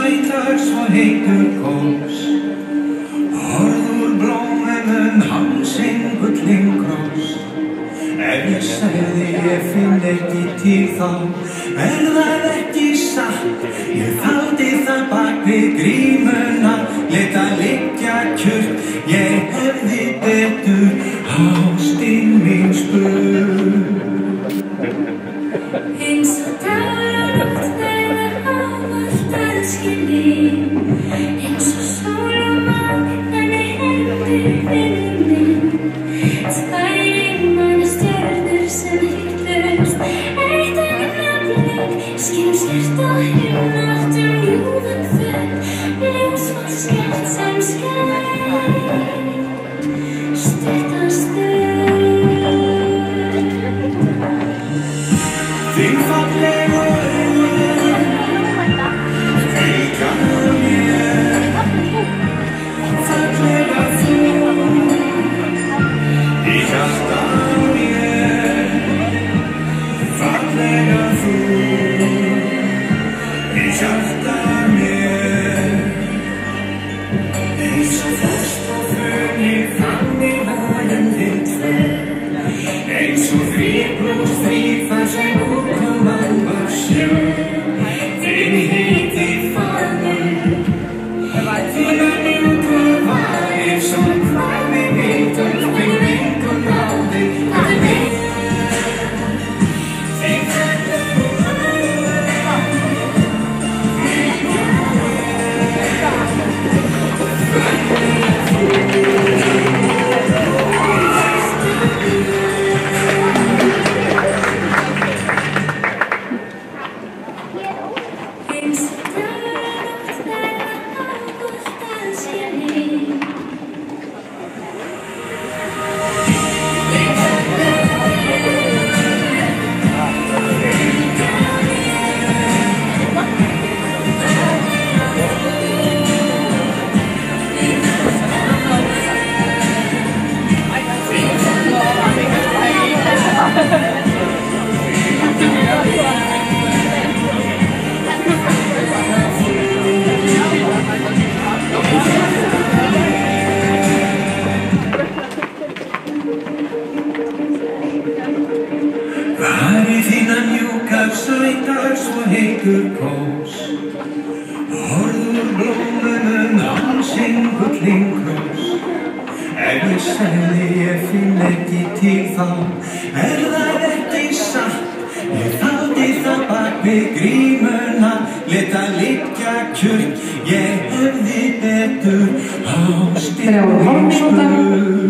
sætar svo heitur kós. Horður blómum hansinn gullingkross. Ef ég segði ég finn ekki til þá, það ekki satt. Ég faldi það bak við grímuna, lét að liggja kjurt. Ég hefði betur ástin mín spurt. Eins og dagur og nótt þegar ávallt aðskilji, eins og sól og mánan í hendi vinur minn. Tvær einmana stjörnur sem hittlaust, eitt augnablik skynjum skert á himnátt ljúfan kvöld, ljósvart skært sem skær, stutta stund. Þín fallegu augu fylgja mér, fallega þú í hjarta mér, fallega þú í hjarta mér. Eins og frost á föni fram í vorn við tvö, eins og þríblús þar sem úrkoman var sjö. Þinn hiti faðmur, þína mjúku varir som hvarfi vitur við engum náði að við. Þín fallegu varir þínar mjúkar sætar svo heitur kós. Horður blómum hansinn gullingkross. Ef ég segði ég finn ekki til þá, það ekki satt. Ég faldi það bak við grímuna, lét að liggja kjurt. Ég hefði betur ástin mín spurt.